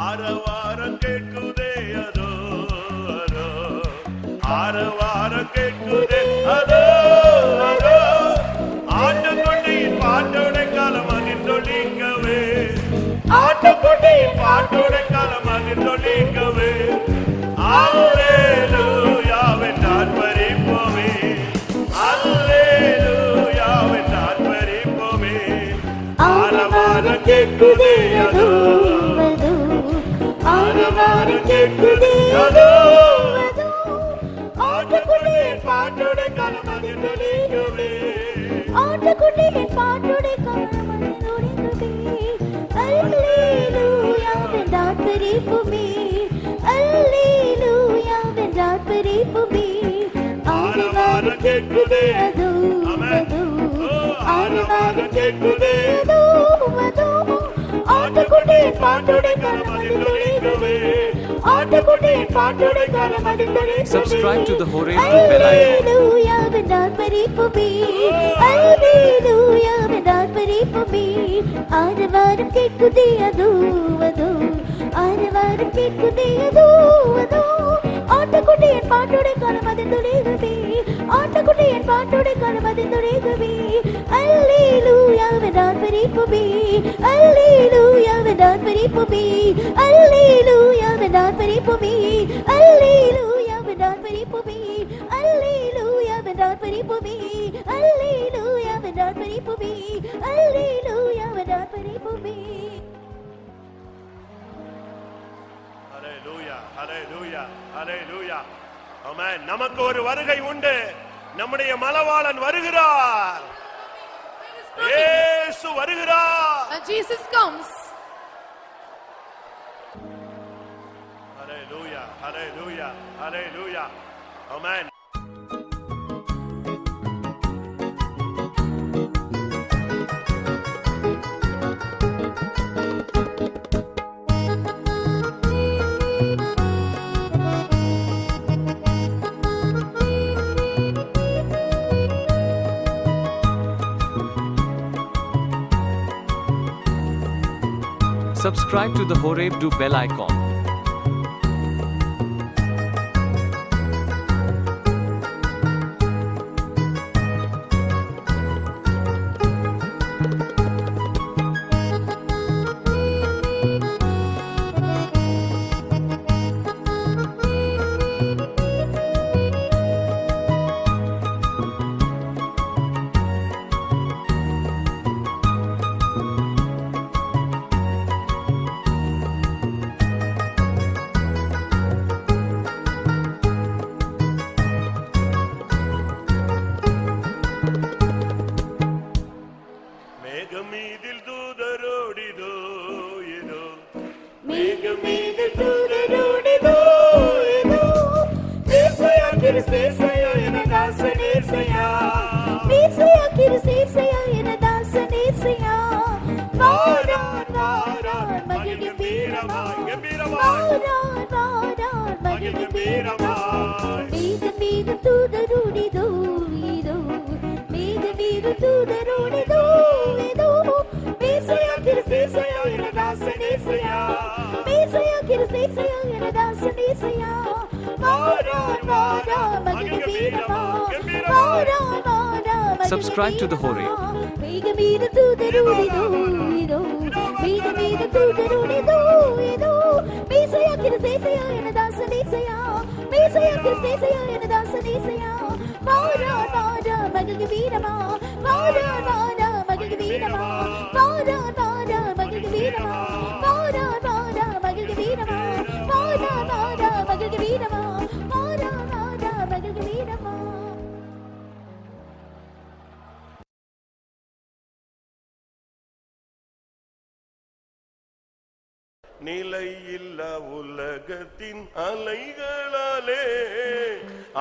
ஆரவாரம் கேட்குதே அதோ அதோ, ஆரவாரம் கேட்குதே அதோ அதோ, ஆட்டுக்குட்டியின் பாட்டோட காலம் அதிர்ந்தொழிக்கவே, ஆட்டுக்குட்டியின் பாட்டோட காலம் அதிர்ந்தொழிக்கவே, அல்லேலூயாவை ஆர்ப்பரிப்போமே, அல்லேலூயாவை ஆர்ப்பரிப்போமே. ஆரவாரம் கேட்குதே அதோ, ஆரவாரம் கேட்குதே அதோ, ஆட்டுக்குட்டியின் பாட்டோட காலம் அதிர்ந்தொழிக்கவே, ஆட்டுக்குட்டியின் பாட்டோட காலம் அதிர்ந்தொழிக்கவே. அல்லேலூயாவை ஆர்ப்பரிப்போமே, அல்லேலூயாவை ஆர்ப்பரிப்போமே. ஆரவாரம் கேட்குதே அதோ அதோ, ஆரவாரம் கேட்குதே அதோ அதோ, ஆட்டுக்குட்டியின் பாட்டோட காலம் அதிர்ந்தொழிக்கவே, ஆட்டுக்குட்டியின் பாட்டோட காலம் அதிர்ந்தொழிக்கவே. Subscribe to the Horeb to bell icon. அல்லேலூயாவை ஆர்ப்பரிப்போமே, அல்லேலூயாவை ஆர்ப்பரிப்போமே. ஆரவாரம் கேட்குதே அதோ அதோ, ஆரவாரம் கேட்குதே அதோ அதோ, ஆட்டுக்குட்டியின் பாட்டோட காலம் அதிர்ந்தொழிக்கவே, ஆட்டுக்குட்டியின் பாட்டோட காலம் அதிர்ந்தொழிக்கவே. அல்லேலூயாவை ஆர்ப்பரிப்போமே, அல்லேலூயாவை ஆர்ப்பரிப்போமே, அல்லேலூயாவை ஆர்ப்பரிப்போமே, அல்லேலூயாவை ஆர்ப்பரிப்போமே, அல்லேலூயாவை ஆர்ப்பரிப்போமே, அல்லேலூயாவை ஆர்ப்பரிப்போமே, அல்லேலூயாவை ஆர்ப்பரிப்போமே. ஹல்லேலூயா ஹல்லேலூயா ஹல்லேலூயா. ஆமென். நமக்கு ஒரு வருகை உண்டு. நம்முடைய மலவாளன் வருகிறார். இயேசு வருகிறார். And Jesus comes. Hallelujah hallelujah hallelujah. Amen. Subscribe to the Horeb do bell icon. மேகமீதில் தூதரோடிதோ இதோ, மேகமீதில் தூதரோடிதோ இதோ, ஏசாயா கிறிஸ்தேசாயா என தாசனேசாயா, மேசியா கிறிஸ்தேசாயா என தாசனேசாயா. வாரான் வாரான் மகிழ் கம்பீரமாய் கம்பீரமாய், வாரான் வாரான் மகிழ் கம்பீரமாய். மேகமீதில் தூதரோடிதோ இதோ, மேகமீதில் தூதரோடிதோ இதோ, மேசியா கிறிஸ்தேசாயா என தாசனேசாயா, மேசியா கிறிஸ்தேசாயா என தாசனேசாயா. வாரான் வாரான் மகிழ் கம்பீரமாய், வாரான் வாரான் மகிழ் Subscribe to the Horeb. மேகமீதில் தூதரோடிதோ இதோ, மேகமீதில் தூதரோடிதோ இதோ, மேசியா கிறிஸ்தேசாயா என தாசனேசாயா, மேசியா கிறிஸ்தேசாயா என தாசனேசாயா. வாரான் வாரான் மகிழ் கம்பீரமாய், வாரான் வாரான் மகிழ் கம்பீரமாய், வாரான் வாரான் மகிழ் கம்பீரமாய், வாரான் வாரான் மகிழ் கம்பீரமாய், வாரான் வாரான் மகிழ் கம்பீரமாய், வாரான் வாரான் மகிழ் கம்பீரமாய். நிலையில்லா உலகத்தின் அலைகளாலே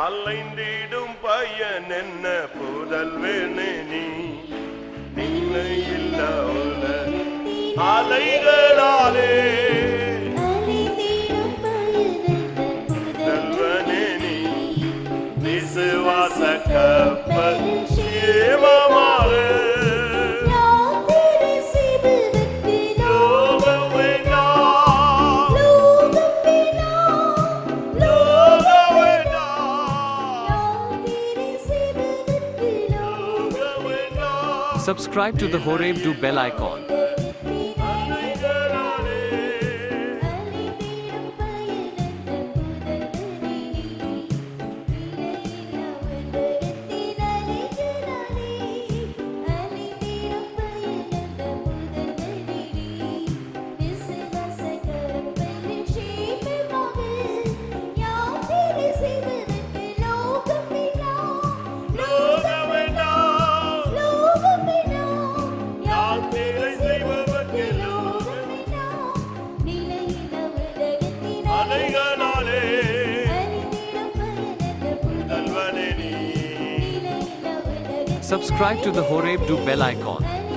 அலைந்திடும் பயன் என்ன புதல்வேனே நீ, நிலையில்லா உலகத்தின் அலைகளாலே அலைந்திடும் பயனென்ன புதல்வனே நீ, விசுவாச கப்பல் சேமமாக யாத்திரை செய்வதற்கு லோகம் வேண்டாம், Subscribe to the Horeb do bell icon. Subscribe to the Horeb do bell icon.